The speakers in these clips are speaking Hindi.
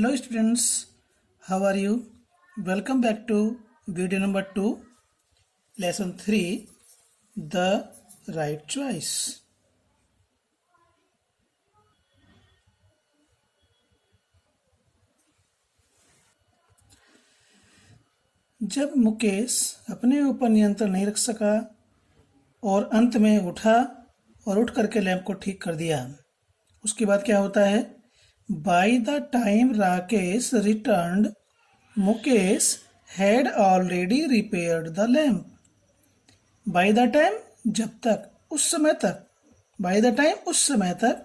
Hello students, how are you? Welcome back to video number 2, lesson 3, the right choice. जब मुकेश अपने ऊपर नियंत्रण नहीं रख सका और अंत में उठा और उठ करके लैंप को ठीक कर दिया, उसके बाद क्या होता है? By the time Rakesh returned, Mukesh had already repaired the lamp. By the time जब तक, उस समय तक. बाय द टाइम उस समय तक.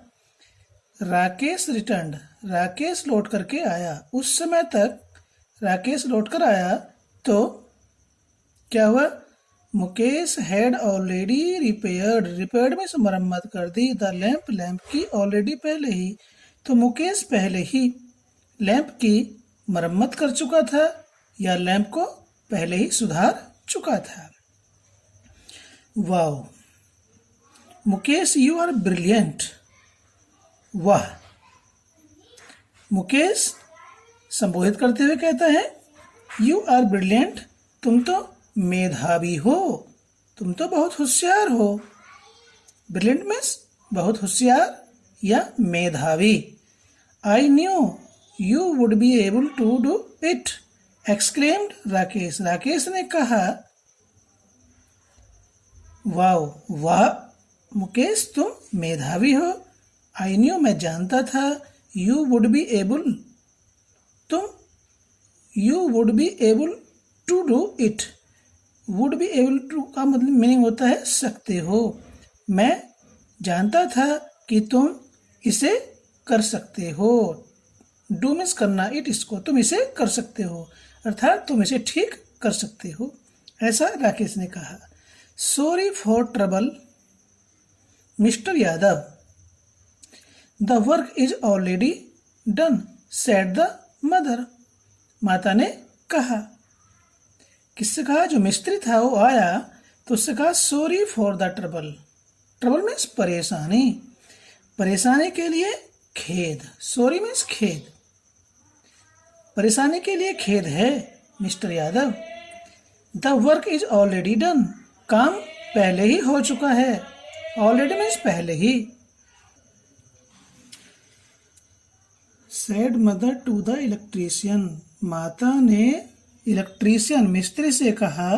राकेश रिटर्न्ड, राकेश लौट करके आया. उस समय तक राकेश लौट कर आया तो क्या हुआ? Mukesh had already repaired, repaired में मरम्मत कर दी. द लैम्प, लैम्प की ऑलरेडी पहले ही. तो मुकेश पहले ही लैंप की मरम्मत कर चुका था या लैंप को पहले ही सुधार चुका था. Wow Mukesh, you are brilliant. वाह. मुकेश संबोधित करते हुए कहता है, यू आर ब्रिलियंट, तुम तो मेधावी हो, तुम तो बहुत होशियार हो. ब्रिलियंट मीन्स बहुत होशियार या मेधावी. I knew you would be able to do it, exclaimed Rakesh. Rakesh ने कहा. वाओ, वाह मुकेश, तुम मेधावी हो. आई न्यू, मैं जानता था. यू वुड बी एबल, तुम you would be able to do it. Would be able to का मतलब मीनिंग होता है सकते हो. मैं जानता था कि तुम इसे कर सकते हो. डू मीन्स करना, इट इसको, तुम इसे कर सकते हो, अर्थात तुम इसे ठीक कर सकते हो, ऐसा राकेश ने कहा. Sorry for trouble mister Yadav, the work is already done, said the mother. माता ने कहा. किससे कहा? जो मिस्त्री था वो आया तो उससे कहा sorry for the trouble. Trouble means परेशानी, परेशानी के लिए खेद. सॉरी मीन्स खेद, परेशानी के लिए खेद है mister Yadav. The work is already done, काम पहले ही हो चुका है. ऑलरेडी मीन्स पहले ही. Said mother to the electrician, माता ने इलेक्ट्रीशियन मिस्त्री से कहा.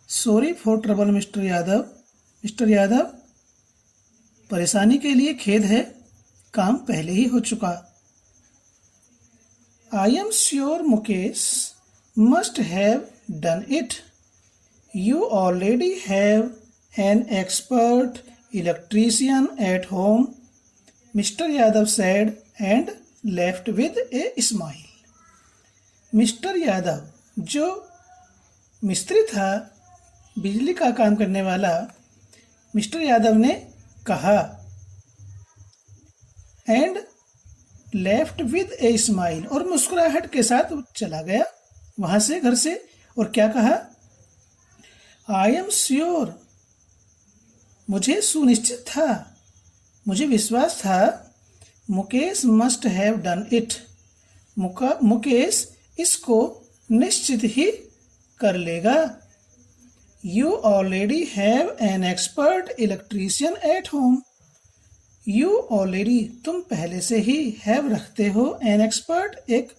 Sorry for trouble mister Yadav, mister Yadav परेशानी के लिए खेद है, काम पहले ही हो चुका. I am sure Mukesh must have done it. You already have an expert electrician at home, mister Yadav said and left with a smile. Mister Yadav, जो मिस्त्री था, बिजली का काम करने वाला, मिस्टर यादव ने कहा. And left with a smile, और मुस्कुराहट के साथ चला गया वहां से, घर से. और क्या कहा? आई एम श्योर, मुझे सुनिश्चित था, मुझे विश्वास था. Mukesh must have done it, Mukesh इसको निश्चित ही कर लेगा. You already have an expert electrician at home. You already, तुम पहले से ही, हैव रखते हो, एन एक्सपर्ट एक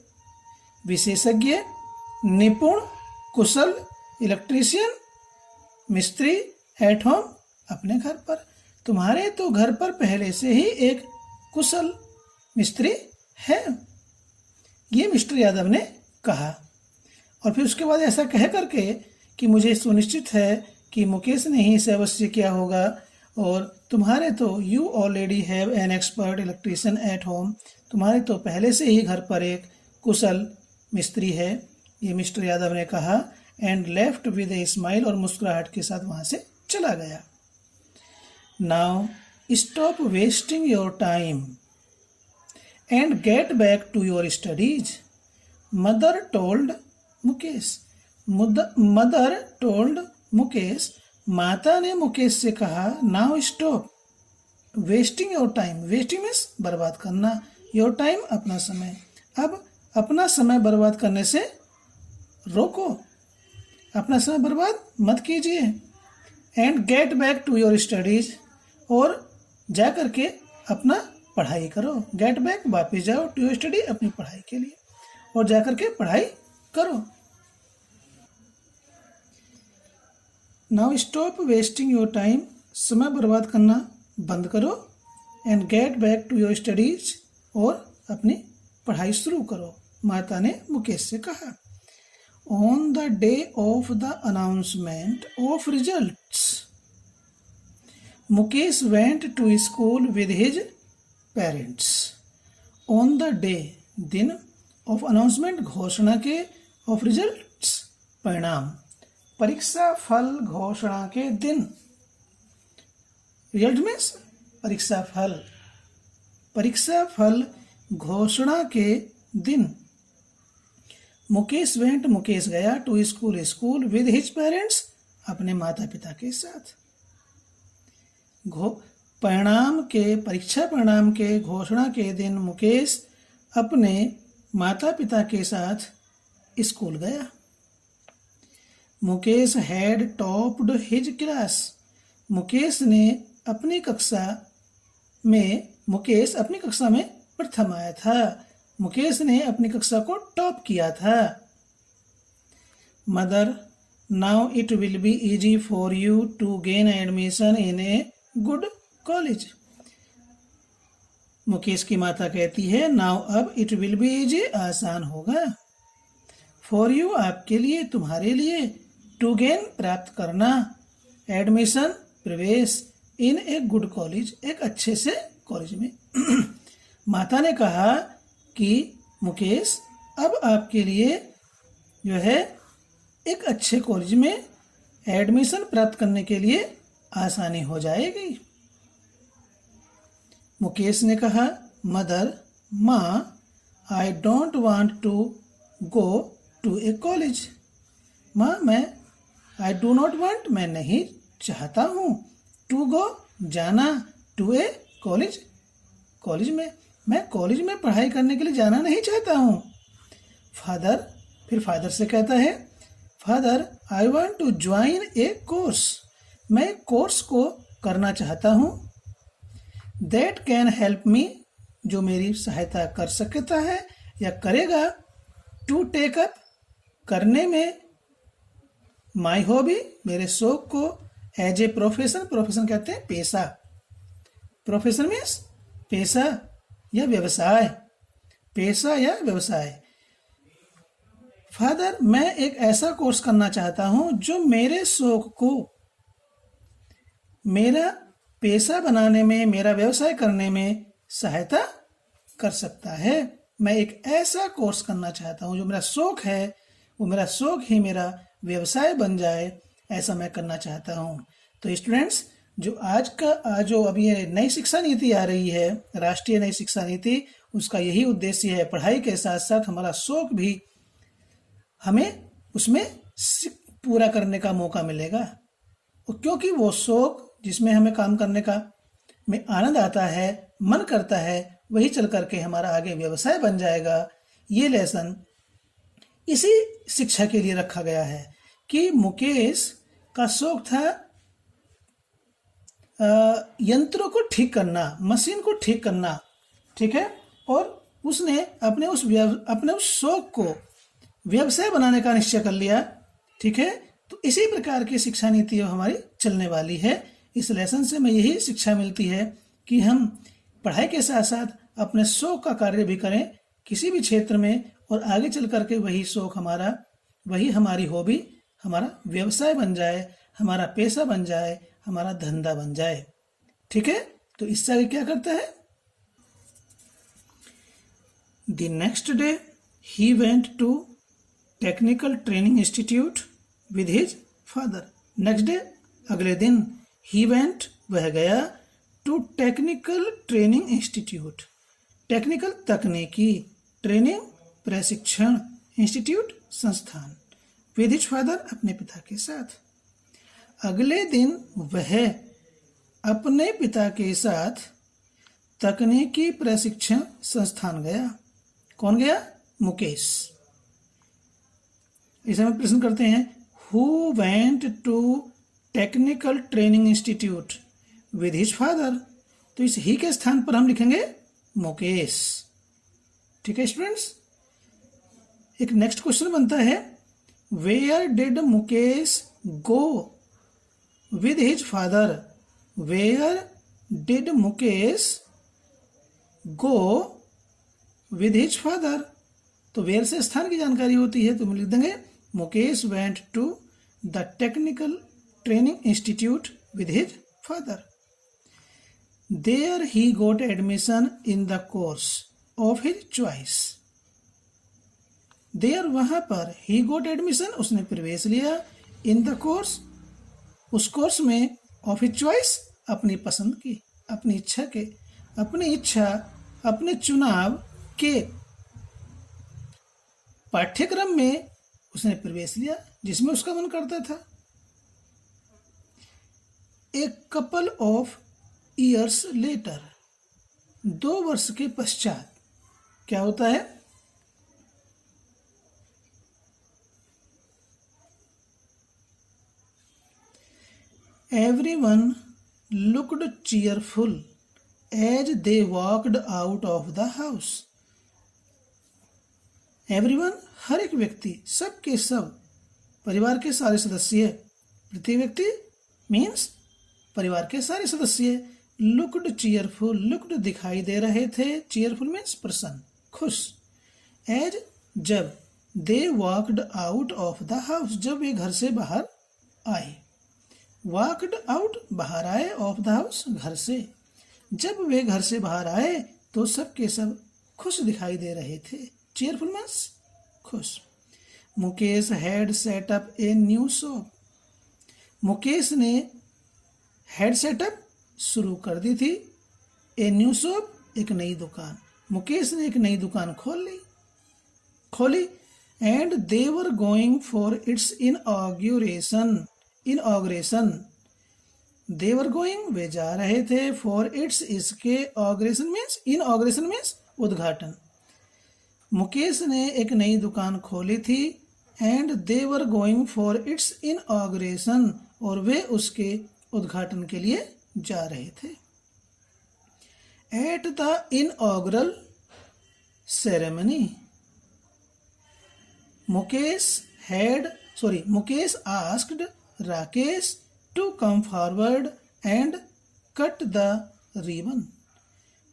विशेषज्ञ, निपुण, कुशल, इलेक्ट्रीशियन मिस्त्री, एट होम अपने घर पर. तुम्हारे तो घर पर पहले से ही एक कुशल मिस्त्री है, ये मिस्टर यादव ने कहा. और फिर उसके बाद ऐसा कह करके कि मुझे सुनिश्चित है कि मुकेश ने ही इसे अवश्य किया होगा, और तुम्हारे तो you already have an expert electrician at home, तुम्हारे तो पहले से ही घर पर एक कुशल मिस्त्री है, ये मिस्टर यादव ने कहा. And left with a smile, और मुस्कुराहट के साथ वहां से चला गया. Now stop wasting your time and get back to your studies, mother told Mukesh. Mother told Mukesh, माता ने मुकेश से कहा. Now stop wasting your time, wasting means बर्बाद करना, योर टाइम अपना समय. अब अपना समय बर्बाद करने से रोको, अपना समय बर्बाद मत कीजिए। And get back to your studies, और जा करके अपना पढ़ाई करो। गेट बैक, वापस जाओ, टू योर स्टडी, अपनी पढ़ाई के लिए, और जा करके पढ़ाई करो। Now stop wasting your time, समय बर्बाद करना बंद करो। And get back to your studies, और अपनी पढ़ाई शुरू करो, माता ने मुकेश से कहा। On the day of the announcement of results, Mukesh went to school with his parents. On the day, दिन, ऑफ अनाउंसमेंट, घोषणा के, ऑफ रिजल्ट्स, परिणाम, परीक्षा फल घोषणा के दिन। रिजल्ट मीन्स परीक्षा फल, परीक्षा फल घोषणा के दिन। मुकेश वेंट, मुकेश गया, to school, school, with his parents, अपने माता पिता के साथ। परिणाम के, परीक्षा परिणाम के घोषणा के दिन मुकेश अपने माता पिता के साथ स्कूल गया। Mukesh had topped his class, Mukesh ने अपनी कक्षा में, मुकेश अपनी कक्षा में प्रथम आया था, मुकेश ने अपनी कक्षा को टॉप किया था। Mother, now it will be easy for you to gain admission in a good college. Mukesh की माता कहती है, नाउ अब इट विल बी इजी, आसान होगा, फॉर यू, आपके लिए, तुम्हारे लिए, टू गेन, प्राप्त करना, एडमिशन, प्रवेश, इन ए गुड कॉलेज, एक अच्छे से कॉलेज में। माता ने कहा कि मुकेश, अब आपके लिए जो है एक अच्छे कॉलेज में एडमिशन प्राप्त करने के लिए आसानी हो जाएगी। मुकेश ने कहा, मदर, माँ, I don't want to go to a college. माँ, मैं, आई डू नॉट वांट, मैं नहीं चाहता हूँ, टू गो, जाना, टू ए कॉलेज, कॉलेज में, मैं कॉलेज में पढ़ाई करने के लिए जाना नहीं चाहता हूँ। फादर, फिर फादर से कहता है, father, I want to join a course, मैं कोर्स को करना चाहता हूँ। दैट कैन हेल्प मी, जो मेरी सहायता कर सकता है या करेगा, टू टेक अप, करने में, माई हॉबी, मेरे शौक को, एज ए प्रोफेशन, प्रोफेशन कहते हैं पेशा, प्रोफेशन मीन्स पेशा या व्यवसाय, पेशा या व्यवसाय। फादर, मैं एक ऐसा कोर्स करना चाहता हूं जो मेरे शौक को मेरा पेशा बनाने में, मेरा व्यवसाय करने में सहायता कर सकता है। मैं एक ऐसा कोर्स करना चाहता हूं जो मेरा शौक है, वो मेरा शौक ही मेरा व्यवसाय बन जाए, ऐसा मैं करना चाहता हूं। तो स्टूडेंट्स, जो जो अभी ये नई शिक्षा नीति आ रही है, राष्ट्रीय नई शिक्षा नीति, उसका यही उद्देश्य है, पढ़ाई के साथ साथ हमारा शौक भी हमें उसमें पूरा करने का मौका मिलेगा। क्योंकि वो शौक जिसमें हमें काम करने का में आनंद आता है, मन करता है, वही चल करके हमारा आगे व्यवसाय बन जाएगा। ये लेसन इसी शिक्षा के लिए रखा गया है कि मुकेश का शौक था यंत्रों को ठीक करना, मशीन को ठीक करना, ठीक है, और उसने अपने उस शौक को व्यवसाय बनाने का निश्चय कर लिया, ठीक है। तो इसी प्रकार की शिक्षा नीति हमारी चलने वाली है। इस लेसन से हमें यही शिक्षा मिलती है कि हम पढ़ाई के साथ साथ अपने शौक का कार्य भी करें किसी भी क्षेत्र में, और आगे चल करके वही शौक हमारा, वही हमारी हॉबी हमारा व्यवसाय बन जाए, हमारा पेशा बन जाए, हमारा धंधा बन जाए, ठीक है। तो इससे आगे क्या करता है, the next day he went to technical training institute with his father. Next day, अगले दिन, ही वेंट, वह गया, to technical training institute, technical तकनीकी, ट्रेनिंग प्रशिक्षण, इंस्टीट्यूट संस्थान, विद हिज फादर अपने पिता के साथ। अगले दिन वह अपने पिता के साथ तकनीकी प्रशिक्षण संस्थान गया। कौन गया? मुकेश। इसे हम प्रश्न करते हैं, who went to technical training institute with his father. तो इस ही के स्थान पर हम लिखेंगे मुकेश। ठीक है स्टूडेंट्स। एक नेक्स्ट क्वेश्चन बनता है, where did Mukesh go with his father. Where did Mukesh go with his father. तो वेयर से स्थान की जानकारी होती है, तो हम लिख देंगे Mukesh went to the technical training institute with his father. There he got admission in the course of his choice. There वहां पर, ही गोट एडमिशन उसने प्रवेश लिया, इन द कोर्स उस कोर्स में, ऑफ हिज चॉइस अपनी पसंद की, अपनी इच्छा के, अपनी इच्छा अपने चुनाव के पाठ्यक्रम में उसने प्रवेश लिया जिसमें उसका मन करता था। A couple of years later, 2 वर्ष के पश्चात क्या होता है? Everyone looked cheerful as they walked out of the house. Everyone हर एक व्यक्ति, सब के सब, परिवार के सारे सदस्य, प्रत्येक व्यक्ति मीन्स परिवार के सारे सदस्य, लुक्ड चीयरफुल, लुक्ड दिखाई दे रहे थे, चीयरफुल मीन्स प्रसन्न, खुश, एज जब, they walked out of the house जब वे घर से बाहर आए, वॉक्ड आउट बाहर आए, ऑफ द हाउस घर से, जब वे घर से बाहर आए तो सब के सब खुश दिखाई दे रहे थे, चीयरफुल मीन्स खुश। Mukesh had set up a new shop. Mukesh ने हैड सेटअप शुरू कर दी थी, ए न्यू शॉप एक नई दुकान, मुकेश ने एक नई दुकान खोली and they were going for its inauguration. They were going वे जा रहे थे, फॉर इट्स इसके, ऑग्रेशन मीन्स, इनऑग्रेशन मीन्स उद्घाटन। मुकेश ने एक नई दुकान खोली थी, and they were going for its inauguration और वे उसके उद्घाटन के लिए जा रहे थे। At the inaugural ceremony Mukesh asked Rakesh to come forward and cut the ribbon.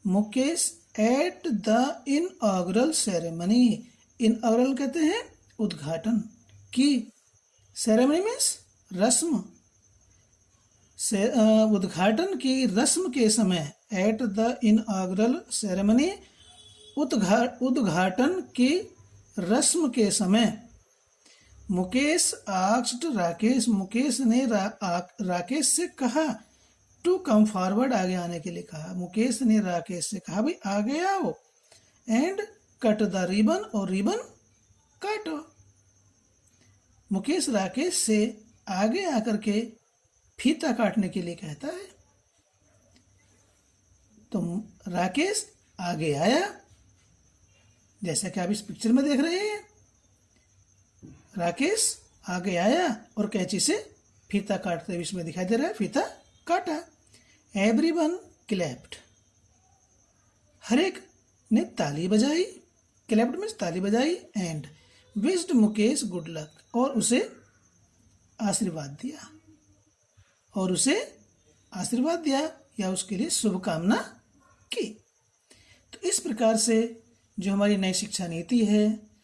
Mukesh at the inaugural ceremony, inaugural कहते हैं उद्घाटन की, सेरेमनी मीन्स रस्म, उद्घाटन की रस्म के समय, एट द इनऑग्रल सेरेमनी उद्घाटन की रस्म के समय, मुकेश आस्क्ड राकेश, मुकेश ने राकेश से कहा, टू कम फॉरवर्ड आगे आने के लिए कहा, मुकेश ने राकेश से कहा भाई आगे आओ, एंड कट द रिबन और रिबन काटो। मुकेश राकेश से आगे आकर के फीता काटने के लिए कहता है, तो राकेश आगे आया, जैसा कि आप इस पिक्चर में देख रहे हैं, राकेश आगे आया और कैंची से फीता काटते हुए इसमें दिखाई दे रहा है, फीता काटा। एवरीवन क्लैप्ड, हर एक ने ताली बजाई, क्लैप्ड मीन्स ताली बजाई, and wished Mukesh good luck और उसे आशीर्वाद दिया, या उसके लिए शुभकामना की। तो इस प्रकार से जो हमारी नई शिक्षा नीति है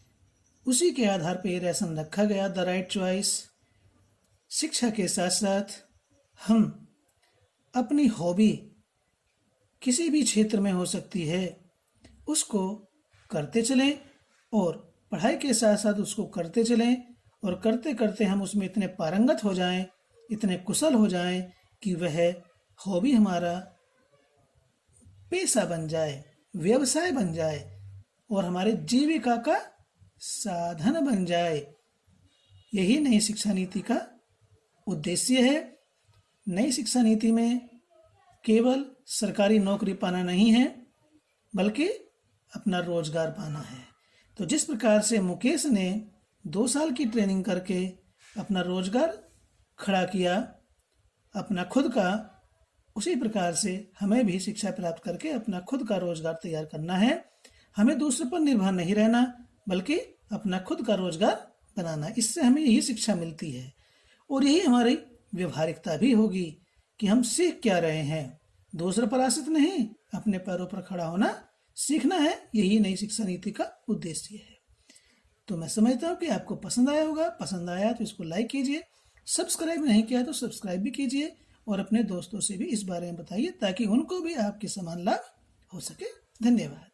उसी के आधार पर यह लेसन रखा गया, द राइट चॉइस। शिक्षा के साथ साथ हम अपनी हॉबी किसी भी क्षेत्र में हो सकती है, उसको करते चलें और पढ़ाई के साथ साथ उसको करते चलें, और करते करते हम उसमें इतने पारंगत हो जाएं, इतने कुशल हो जाएं कि वह हॉबी हमारा पेशा बन जाए, व्यवसाय बन जाए और हमारे जीविका का साधन बन जाए। यही नई शिक्षा नीति का उद्देश्य है। नई शिक्षा नीति में केवल सरकारी नौकरी पाना नहीं है, बल्कि अपना रोजगार पाना है। तो जिस प्रकार से मुकेश ने 2 साल की ट्रेनिंग करके अपना रोजगार खड़ा किया अपना खुद का, उसी प्रकार से हमें भी शिक्षा प्राप्त करके अपना खुद का रोजगार तैयार करना है। हमें दूसरे पर निर्भर नहीं रहना, बल्कि अपना खुद का रोजगार बनाना। इससे हमें यही शिक्षा मिलती है और यही हमारी व्यवहारिकता भी होगी कि हम सीख क्या रहे हैं। दूसरे पर आश्रित नहीं, अपने पैरों पर खड़ा होना सीखना है। यही नई शिक्षा नीति का उद्देश्य है। तो मैं समझता हूँ कि आपको पसंद आया होगा। पसंद आया तो इसको लाइक कीजिए, सब्सक्राइब नहीं किया तो सब्सक्राइब भी कीजिए और अपने दोस्तों से भी इस बारे में बताइए ताकि उनको भी आपके समान लाभ हो सके। धन्यवाद।